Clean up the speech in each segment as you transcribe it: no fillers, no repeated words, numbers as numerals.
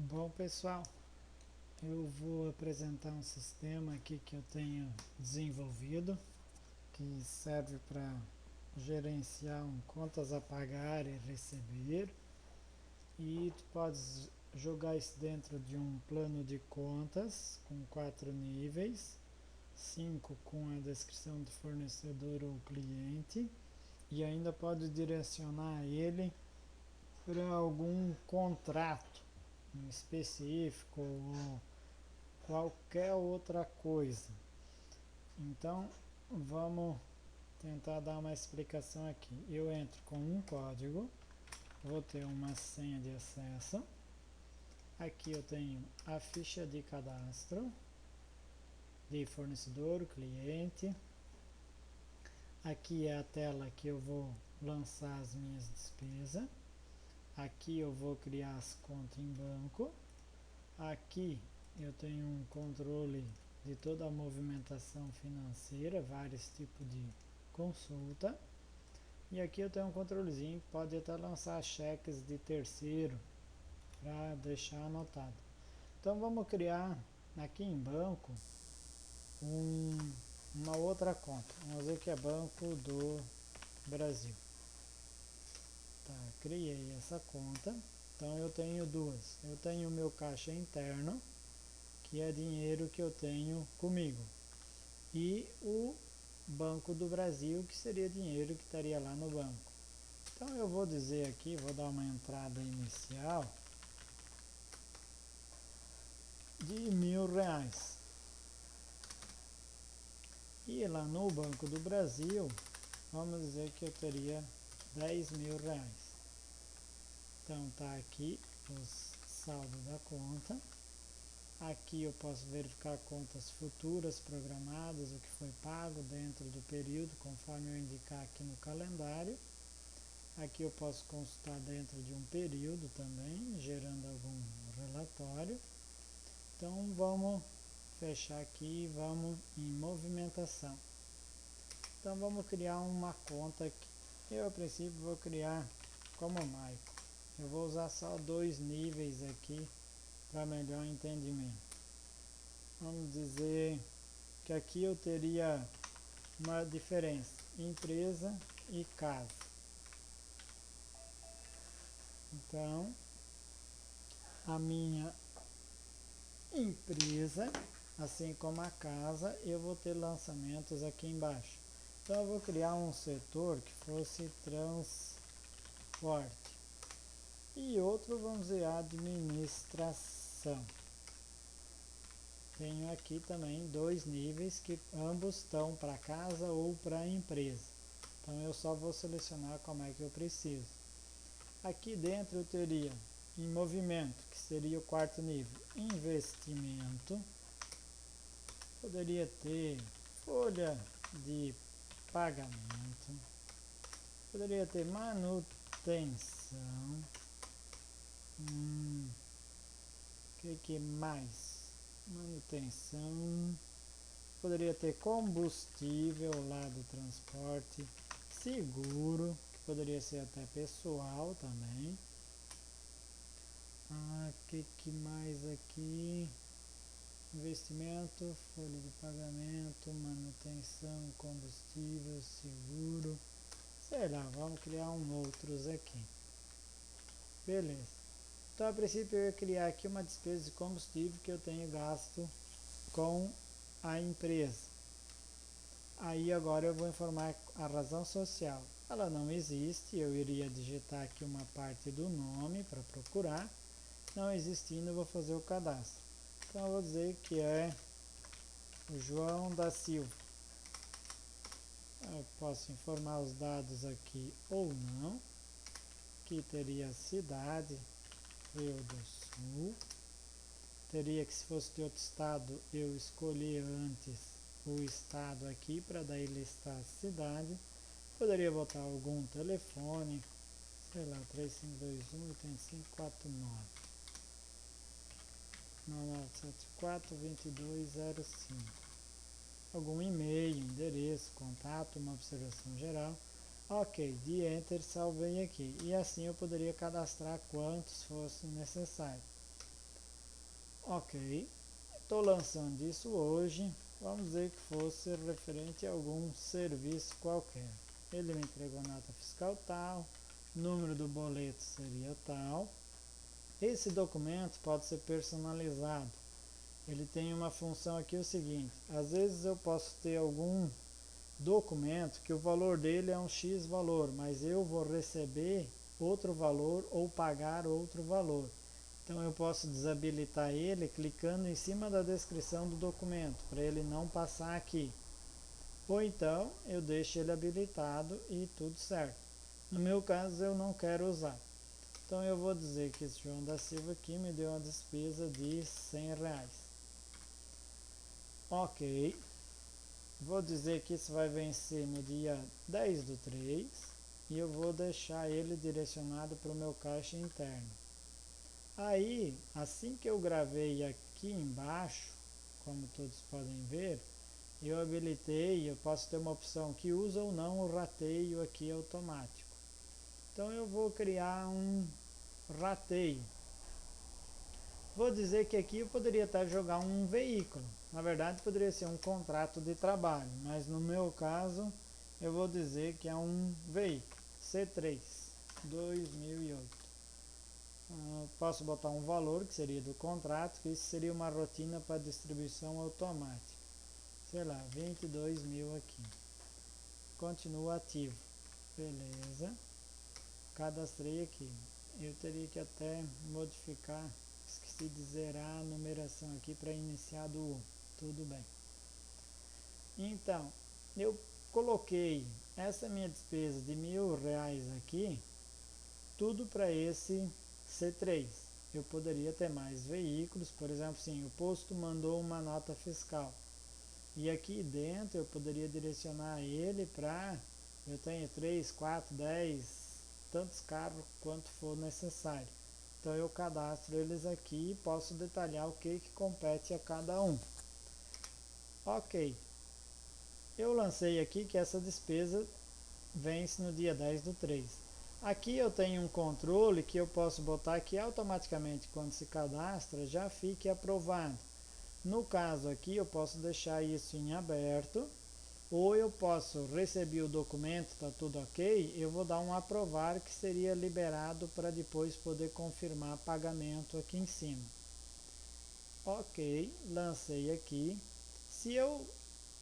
Bom, pessoal, eu vou apresentar um sistema aqui que eu tenho desenvolvido que serve para gerenciar contas a pagar e receber, e tu podes jogar isso dentro de um plano de contas com 4 níveis, 5 com a descrição do fornecedor ou cliente, e ainda pode direcionar ele para algum contrato específico ou qualquer outra coisa. Então vamos tentar dar uma explicação aqui. Eu entro com um código, vou ter uma senha de acesso. Aqui eu tenho a ficha de cadastro de fornecedor, cliente. Aqui é a tela que eu vou lançar as minhas despesas. Aqui eu vou criar as contas em banco. Aqui eu tenho um controle de toda a movimentação financeira, vários tipos de consulta. E aqui eu tenho um controlezinho que pode até lançar cheques de terceiro para deixar anotado. Então vamos criar aqui em banco uma outra conta. Vamos dizer que é Banco do Brasil. Tá, criei essa conta. Então eu tenho duas. Eu tenho o meu caixa interno, que é dinheiro que eu tenho comigo, e o Banco do Brasil, que seria dinheiro que estaria lá no banco. Então eu vou dizer aqui, vou dar uma entrada inicial de R$ 1.000. E lá no Banco do Brasil, vamos dizer que eu teria R$ 10.000. Então está aqui o saldo da conta. Aqui eu posso verificar contas futuras programadas, o que foi pago dentro do período, conforme eu indicar aqui no calendário. Aqui eu posso consultar dentro de um período também, gerando algum relatório. Então vamos fechar aqui e vamos em movimentação. Então vamos criar uma conta aqui. Eu a princípio vou criar como Maico. Eu vou usar só 2 níveis aqui para melhor entendimento. Vamos dizer que aqui eu teria uma diferença, empresa e casa. Então, a minha empresa, assim como a casa, eu vou ter lançamentos aqui embaixo. Então eu vou criar um setor que fosse transporte e outro, vamos dizer, administração. Tenho aqui também 2 níveis que ambos estão para casa ou para empresa. Então eu só vou selecionar como é que eu preciso. Aqui dentro eu teria em movimento, que seria o 4º nível, investimento. Poderia ter folha de pagamento. Poderia ter manutenção. Que mais? Manutenção. Poderia ter combustível lá do transporte. Seguro, que poderia ser até pessoal também. Que mais aqui? Investimento, folha de pagamento, manutenção, combustível, seguro. Sei lá, vamos criar outros aqui. Beleza. Então a princípio eu ia criar aqui uma despesa de combustível que eu tenho gasto com a empresa. Aí agora eu vou informar a razão social. Ela não existe, eu iria digitar aqui uma parte do nome para procurar. Não existindo, eu vou fazer o cadastro. Então eu vou dizer que é o João da Silva. Eu posso informar os dados aqui ou não. Aqui teria cidade, Rio do Sul. Teria que, se fosse de outro estado, eu escolher antes o estado aqui para daí listar a cidade. Poderia botar algum telefone, sei lá, 3521-8549. 9974-2205. Algum e-mail, endereço, contato, uma observação geral. Ok, de Enter, salvei aqui. E assim eu poderia cadastrar quantos fosse necessário. Ok, estou lançando isso hoje, vamos dizer que fosse referente a algum serviço qualquer. Ele me entregou nota fiscal tal, número do boleto seria tal. Esse documento pode ser personalizado. Ele tem uma função aqui o seguinte, às vezes eu posso ter algum documento que o valor dele é um X valor, mas eu vou receber outro valor ou pagar outro valor. Então eu posso desabilitar ele clicando em cima da descrição do documento, para ele não passar aqui. Ou então eu deixo ele habilitado e tudo certo. No meu caso eu não quero usar. Então eu vou dizer que esse João da Silva aqui me deu uma despesa de R$100. Ok. Vou dizer que isso vai vencer no dia 10/3 e eu vou deixar ele direcionado para o meu caixa interno. Aí, assim que eu gravei aqui embaixo, como todos podem ver, eu habilitei, eu posso ter uma opção que usa ou não o rateio aqui automático. Então eu vou criar um rateio. Vou dizer que aqui eu poderia até jogar um veículo. Na verdade poderia ser um contrato de trabalho, mas no meu caso eu vou dizer que é um veículo. C3 2008. Posso botar um valor que seria do contrato, que isso seria uma rotina para distribuição automática. Sei lá, 22 mil aqui. Continua ativo. Beleza. Cadastrei aqui. Eu teria que até modificar, esqueci de zerar a numeração aqui para iniciar do 1. Tudo bem. Então, eu coloquei essa minha despesa de R$1.000 aqui, tudo para esse C3. Eu poderia ter mais veículos, por exemplo, sim, o posto mandou uma nota fiscal. E aqui dentro eu poderia direcionar ele para, eu tenho 3, 4, 10, tantos carros quanto for necessário. Então eu cadastro eles aqui e posso detalhar o que compete a cada um. Ok, eu lancei aqui que essa despesa vence no dia 10/3. Aqui eu tenho um controle que eu posso botar que automaticamente quando se cadastra já fique aprovado. No caso aqui eu posso deixar isso em aberto, ou eu posso receber o documento, está tudo ok, eu vou dar um aprovar que seria liberado para depois poder confirmar pagamento aqui em cima. Ok, lancei aqui. Se eu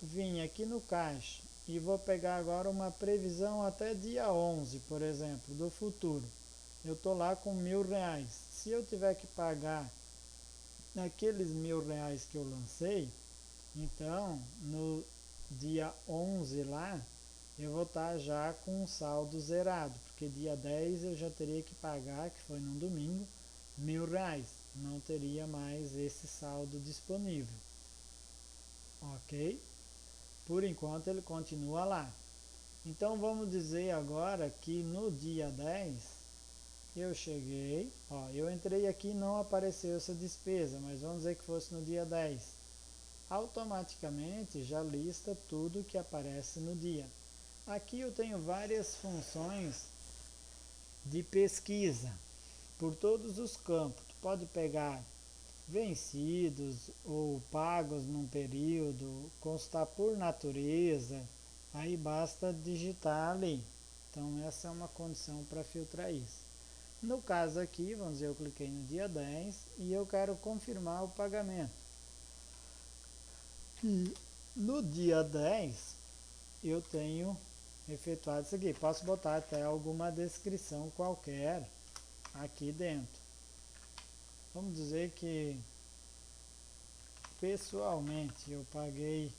vim aqui no caixa e vou pegar agora uma previsão até dia 11, por exemplo, do futuro. Eu estou lá com R$1.000. Se eu tiver que pagar aqueles R$1.000 que eu lancei, então no dia 11 lá, eu vou estar já com um saldo zerado, porque dia 10 eu já teria que pagar, que foi num domingo, R$1.000. Não teria mais esse saldo disponível. Ok? Por enquanto ele continua lá. Então vamos dizer agora que no dia 10 eu cheguei, ó, eu entrei aqui e não apareceu essa despesa, mas vamos dizer que fosse no dia 10. Automaticamente já lista tudo que aparece no dia. Aqui eu tenho várias funções de pesquisa por todos os campos. Tu pode pegar vencidos ou pagos num período, constar por natureza, aí basta digitar ali. Então essa é uma condição para filtrar isso. No caso aqui, vamos dizer, eu cliquei no dia 10 e eu quero confirmar o pagamento. E no dia 10 eu tenho efetuado isso aqui. Posso botar até alguma descrição qualquer aqui dentro. Vamos dizer que pessoalmente eu paguei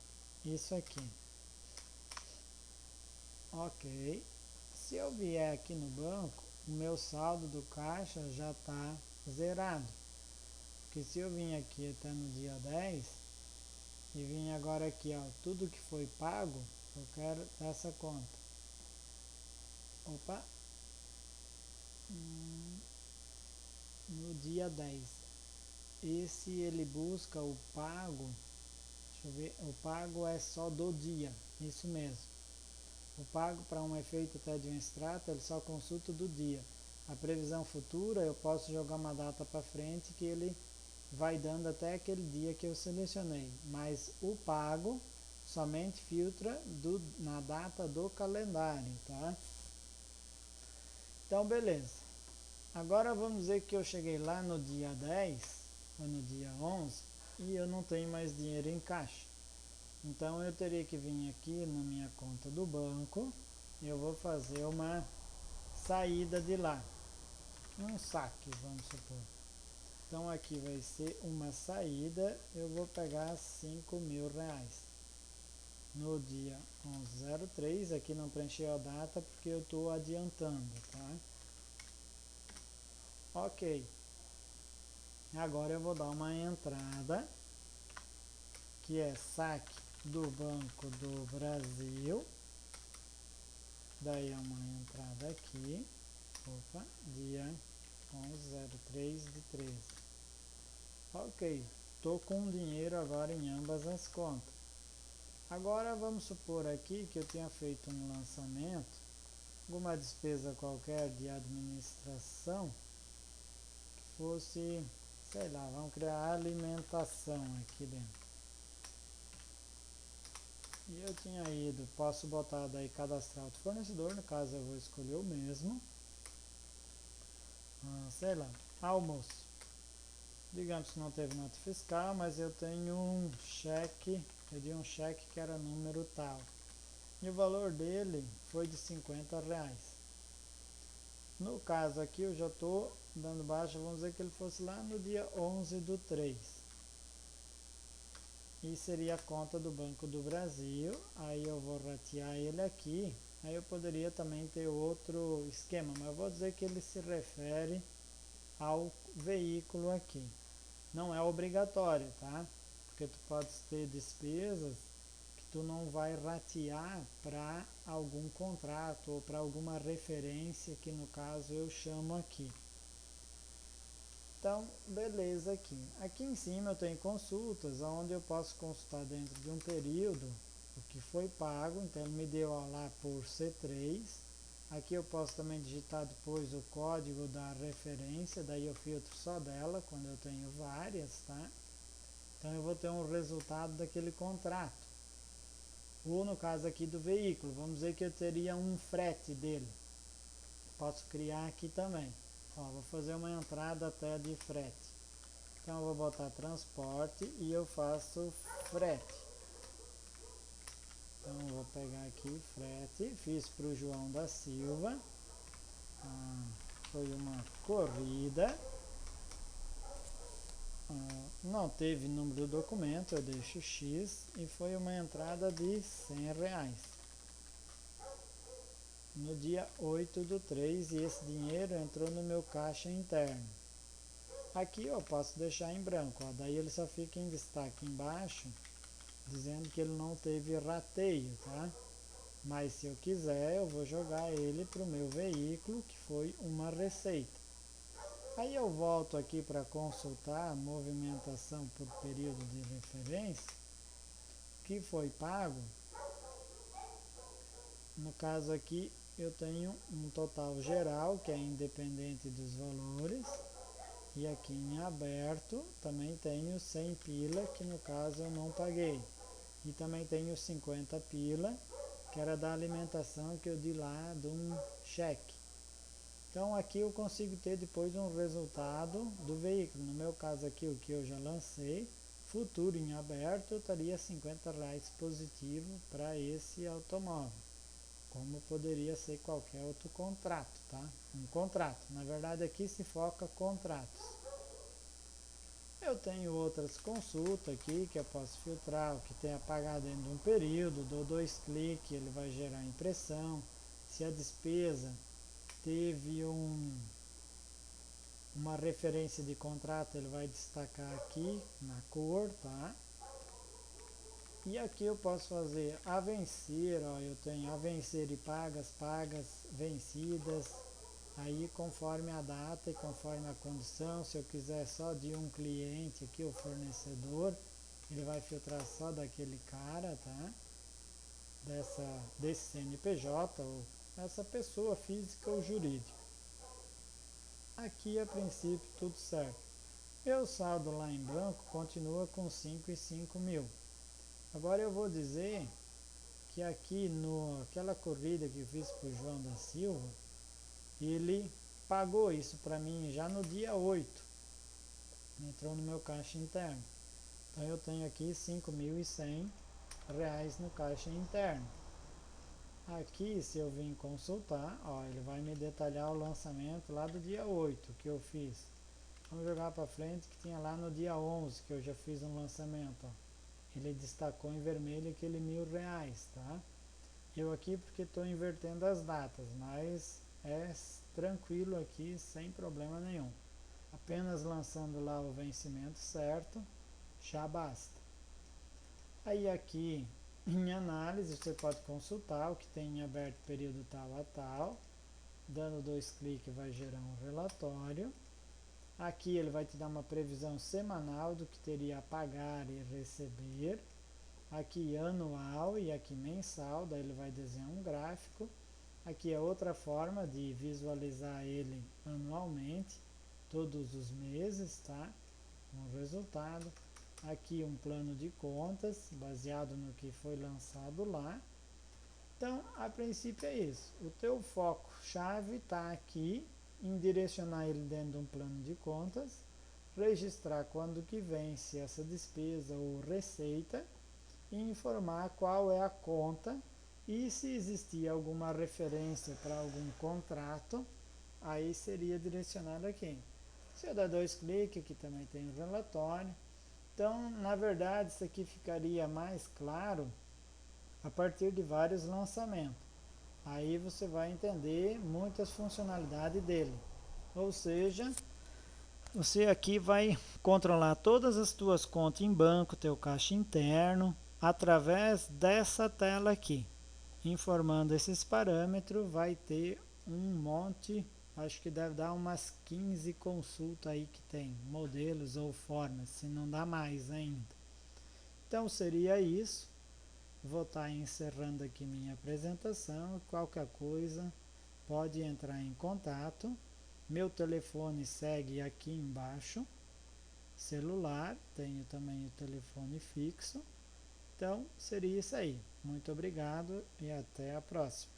isso aqui. Ok. Se eu vier aqui no banco, o meu saldo do caixa já está zerado. Porque se eu vim aqui até no dia 10 e vim agora aqui, ó, tudo que foi pago, eu quero essa conta. Opa! No dia 10. Esse ele busca o pago. Deixa eu ver, o pago é só do dia, isso mesmo. O pago para um efeito até de um extrato, ele só consulta do dia. A previsão futura, eu posso jogar uma data para frente que ele vai dando até aquele dia que eu selecionei, mas o pago somente filtra na data do calendário, tá? Então, beleza. Agora vamos dizer que eu cheguei lá no dia 10 ou no dia 11 e eu não tenho mais dinheiro em caixa. Então eu teria que vir aqui na minha conta do banco e eu vou fazer uma saída de lá. Um saque, vamos supor. Então aqui vai ser uma saída, eu vou pegar R$ 5.000. No dia 11/03, aqui não preencheu a data porque eu estou adiantando, tá? Ok. Agora eu vou dar uma entrada, que é saque do Banco do Brasil. Daí é uma entrada aqui. Opa, dia 11/03/13. Ok, estou com dinheiro agora em ambas as contas. Agora vamos supor aqui que eu tenha feito um lançamento, alguma despesa qualquer de administração, que fosse, sei lá, vamos criar alimentação aqui dentro. E eu tinha ido, posso botar daí cadastrar outro fornecedor, no caso eu vou escolher o mesmo. Sei lá, almoço. Digamos que não teve nota fiscal, mas eu tenho um cheque, pedi um cheque que era número tal. E o valor dele foi de R$ 50. No caso aqui eu já estou dando baixa, vamos dizer que ele fosse lá no dia 11/03. E seria a conta do Banco do Brasil, aí eu vou ratear ele aqui. Aí eu poderia também ter outro esquema, mas eu vou dizer que ele se refere ao veículo aqui. Não é obrigatório, tá? Porque tu pode ter despesas que tu não vai ratear para algum contrato ou para alguma referência, que no caso eu chamo aqui. Então, beleza aqui. Aqui em cima eu tenho consultas, onde eu posso consultar dentro de um período o que foi pago. Então ele me deu lá por C3. Aqui eu posso também digitar depois o código da referência, daí eu filtro só dela quando eu tenho várias, tá? Então eu vou ter um resultado daquele contrato. Ou no caso aqui do veículo, vamos dizer que eu teria um frete dele. Posso criar aqui também. Ó, vou fazer uma entrada até de frete. Então eu vou botar transporte e eu faço frete. Então eu vou pegar aqui frete, fiz para o João da Silva. Foi uma corrida. Não teve número do documento, eu deixo X, e foi uma entrada de R$ 100 no dia 8/3, e esse dinheiro entrou no meu caixa interno. Aqui eu posso deixar em branco, ó, daí ele só fica em destaque embaixo, dizendo que ele não teve rateio, tá? Mas se eu quiser, eu vou jogar ele para o meu veículo, que foi uma receita. Aí eu volto aqui para consultar a movimentação por período de referência, que foi pago. No caso aqui eu tenho um total geral, que é independente dos valores, e aqui em aberto também tenho 100 pila, que no caso eu não paguei, e também tenho 50 pila, que era da alimentação que eu dei lá de um cheque. Então aqui eu consigo ter depois um resultado do veículo. No meu caso aqui, o que eu já lancei, futuro em aberto, eu estaria R$ 50 positivo para esse automóvel, como poderia ser qualquer outro contrato, tá? Um contrato, na verdade aqui se foca contratos. Eu tenho outras consultas aqui que eu posso filtrar, o que tem a pagar dentro de um período, dou 2 cliques, ele vai gerar impressão. Se a despesa teve uma referência de contrato, ele vai destacar aqui na cor, tá? E aqui eu posso fazer a vencer, ó, eu tenho a vencer e pagas, pagas, vencidas, aí conforme a data e conforme a condição. Se eu quiser só de um cliente aqui, o fornecedor, ele vai filtrar só daquele cara, tá? Desse CNPJ, ou essa pessoa física ou jurídica. Aqui a princípio tudo certo. Meu saldo lá em branco continua com 5 e 5 mil. Agora eu vou dizer que aqui aquela corrida que eu fiz para o João da Silva, ele pagou isso para mim já no dia 8. Entrou no meu caixa interno. Então eu tenho aqui 5.100 reais no caixa interno. Aqui, se eu vim consultar, ó, ele vai me detalhar o lançamento lá do dia 8 que eu fiz. Vamos jogar para frente que tinha lá no dia 11 que eu já fiz um lançamento. Ó. Ele destacou em vermelho aquele R$ 1.000, tá? Eu aqui porque estou invertendo as datas, mas é tranquilo aqui, sem problema nenhum. Apenas lançando lá o vencimento certo, já basta. Aí aqui em análise você pode consultar o que tem em aberto período tal a tal. Dando 2 cliques vai gerar um relatório. Aqui ele vai te dar uma previsão semanal do que teria a pagar e receber. Aqui anual e aqui mensal, daí ele vai desenhar um gráfico. Aqui é outra forma de visualizar ele anualmente, todos os meses, tá? Um resultado. Aqui um plano de contas, baseado no que foi lançado lá. Então, a princípio é isso. O teu foco-chave está aqui, em direcionar ele dentro de um plano de contas, registrar quando que vence essa despesa ou receita, e informar qual é a conta e se existir alguma referência para algum contrato, aí seria direcionado aqui. Se eu der 2 cliques, aqui também tem o relatório. Então, na verdade, isso aqui ficaria mais claro a partir de vários lançamentos. Aí você vai entender muitas funcionalidades dele. Ou seja, você aqui vai controlar todas as tuas contas em banco, teu caixa interno, através dessa tela aqui. Informando esses parâmetros, vai ter um monte, acho que deve dar umas 15 consultas aí que tem, modelos ou formas, se não dá mais ainda. Então seria isso. Vou estar encerrando aqui minha apresentação. Qualquer coisa pode entrar em contato. Meu telefone segue aqui embaixo. Celular, tenho também o telefone fixo. Então seria isso aí. Muito obrigado e até a próxima.